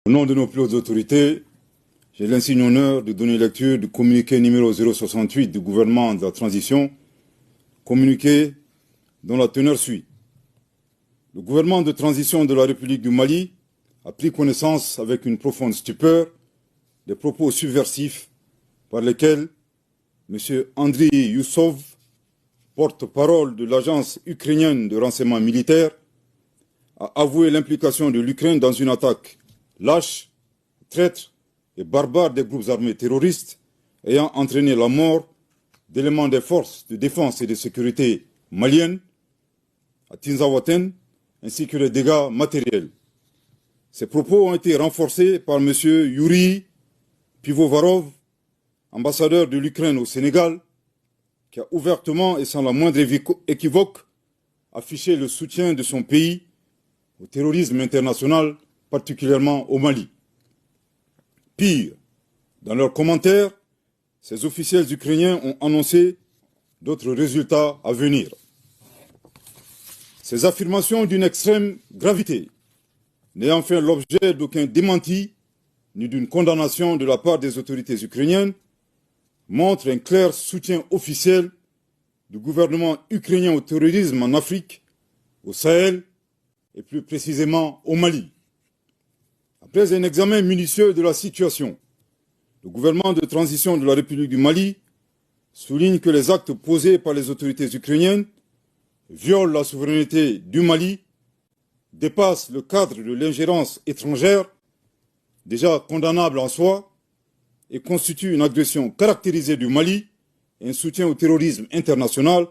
Au nom de nos plus hautes autorités, j'ai l'insigne honneur de donner lecture du communiqué numéro 068 du gouvernement de la transition, communiqué dont la teneur suit. Le gouvernement de transition de la République du Mali a pris connaissance avec une profonde stupeur des propos subversifs par lesquels M. Andriy Youssov, porte-parole de l'agence ukrainienne de renseignement militaire, a avoué l'implication de l'Ukraine dans une attaque lâche, traître et barbare des groupes armés terroristes ayant entraîné la mort d'éléments des forces de défense et de sécurité maliennes à Tinzaouaten, ainsi que les dégâts matériels. Ces propos ont été renforcés par M. Yuri Pivovarov, ambassadeur de l'Ukraine au Sénégal, qui a ouvertement et sans la moindre équivoque affiché le soutien de son pays au terrorisme international, particulièrement au Mali. Pire, dans leurs commentaires, ces officiels ukrainiens ont annoncé d'autres résultats à venir. Ces affirmations d'une extrême gravité, n'ayant fait l'objet d'aucun démenti ni d'une condamnation de la part des autorités ukrainiennes, montrent un clair soutien officiel du gouvernement ukrainien au terrorisme en Afrique, au Sahel et plus précisément au Mali. Après un examen minutieux de la situation, le gouvernement de transition de la République du Mali souligne que les actes posés par les autorités ukrainiennes violent la souveraineté du Mali, dépassent le cadre de l'ingérence étrangère, déjà condamnable en soi, et constituent une agression caractérisée du Mali et un soutien au terrorisme international,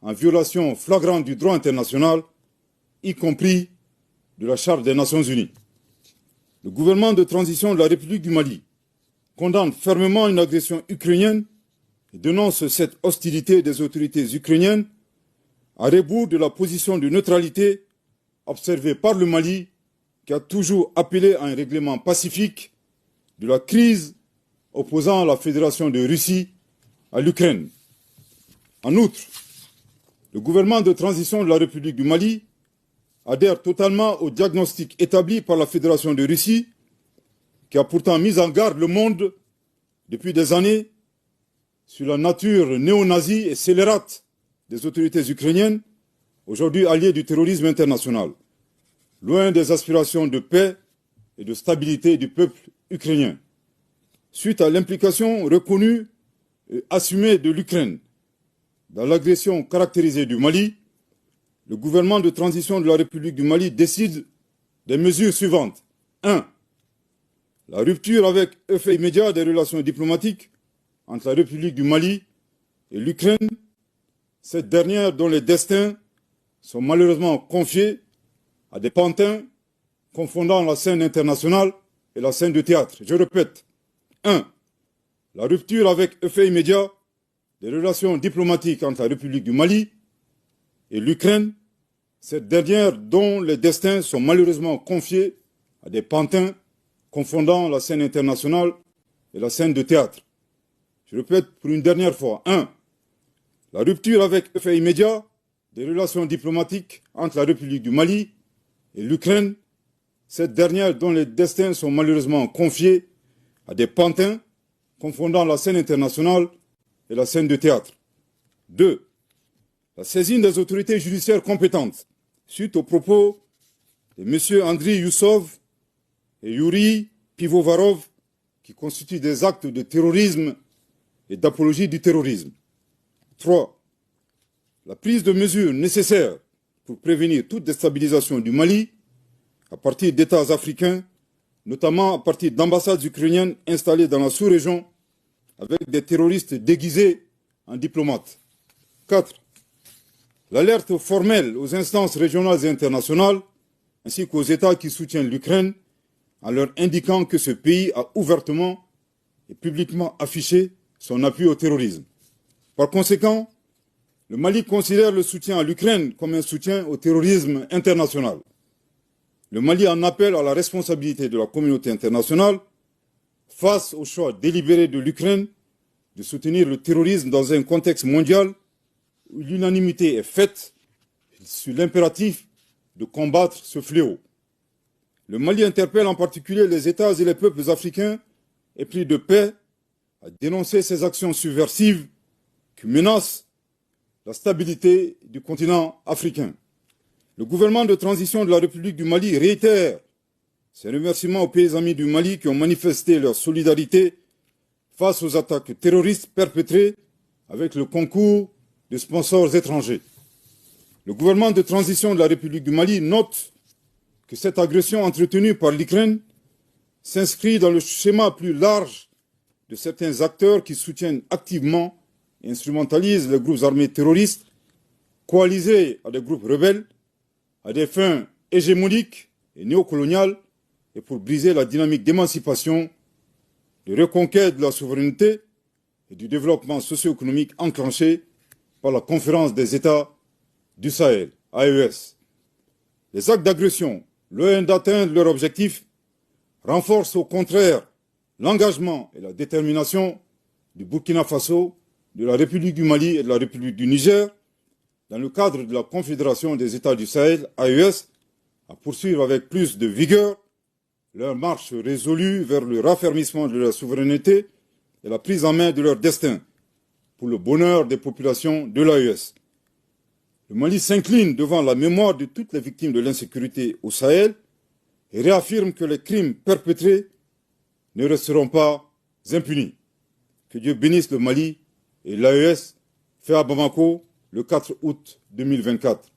en violation flagrante du droit international, y compris de la Charte des Nations Unies. Le gouvernement de transition de la République du Mali condamne fermement une agression ukrainienne et dénonce cette hostilité des autorités ukrainiennes à rebours de la position de neutralité observée par le Mali, qui a toujours appelé à un règlement pacifique de la crise opposant la Fédération de Russie à l'Ukraine. En outre, le gouvernement de transition de la République du Mali adhère totalement au diagnostic établi par la Fédération de Russie, qui a pourtant mis en garde le monde depuis des années sur la nature néo-nazie et scélérate des autorités ukrainiennes, aujourd'hui alliées du terrorisme international, loin des aspirations de paix et de stabilité du peuple ukrainien. Suite à l'implication reconnue et assumée de l'Ukraine dans l'agression caractérisée du Mali, le gouvernement de transition de la République du Mali décide des mesures suivantes. 1. La rupture avec effet immédiat des relations diplomatiques entre la République du Mali et l'Ukraine, cette dernière dont les destins sont malheureusement confiés à des pantins confondant la scène internationale et la scène de théâtre. Je répète. 1. La rupture avec effet immédiat des relations diplomatiques entre la République du Mali et l'Ukraine, cette dernière dont les destins sont malheureusement confiés à des pantins confondant la scène internationale et la scène de théâtre. Je répète pour une dernière fois. 1. La rupture avec effet immédiat des relations diplomatiques entre la République du Mali et l'Ukraine, cette dernière dont les destins sont malheureusement confiés à des pantins confondant la scène internationale et la scène de théâtre. 2. La saisine des autorités judiciaires compétentes suite aux propos de M. Andriy Youssov et Yuri Pivovarov qui constituent des actes de terrorisme et d'apologie du terrorisme. 3. La prise de mesures nécessaires pour prévenir toute déstabilisation du Mali à partir d'États africains, notamment à partir d'ambassades ukrainiennes installées dans la sous-région avec des terroristes déguisés en diplomates. 4. L'alerte formelle aux instances régionales et internationales, ainsi qu'aux États qui soutiennent l'Ukraine, en leur indiquant que ce pays a ouvertement et publiquement affiché son appui au terrorisme. Par conséquent, le Mali considère le soutien à l'Ukraine comme un soutien au terrorisme international. Le Mali en appelle à la responsabilité de la communauté internationale face au choix délibéré de l'Ukraine de soutenir le terrorisme dans un contexte mondial où l'unanimité est faite sur l'impératif de combattre ce fléau. Le Mali interpelle en particulier les États et les peuples africains épris de paix à dénoncer ces actions subversives qui menacent la stabilité du continent africain. Le gouvernement de transition de la République du Mali réitère ses remerciements aux pays amis du Mali qui ont manifesté leur solidarité face aux attaques terroristes perpétrées avec le concours de sponsors étrangers. Le gouvernement de transition de la République du Mali note que cette agression entretenue par l'Ukraine s'inscrit dans le schéma plus large de certains acteurs qui soutiennent activement et instrumentalisent les groupes armés terroristes coalisés à des groupes rebelles à des fins hégémoniques et néocoloniales et pour briser la dynamique d'émancipation, de reconquête de la souveraineté et du développement socio-économique enclenché par la Conférence des États du Sahel, AES. Les actes d'agression, loin d'atteindre leur objectif, renforcent au contraire l'engagement et la détermination du Burkina Faso, de la République du Mali et de la République du Niger, dans le cadre de la Confédération des États du Sahel, AES, à poursuivre avec plus de vigueur leur marche résolue vers le raffermissement de leur souveraineté et la prise en main de leur destin, pour le bonheur des populations de l'AES. Le Mali s'incline devant la mémoire de toutes les victimes de l'insécurité au Sahel et réaffirme que les crimes perpétrés ne resteront pas impunis. Que Dieu bénisse le Mali et l'AES, fait à Bamako le 4 août 2024.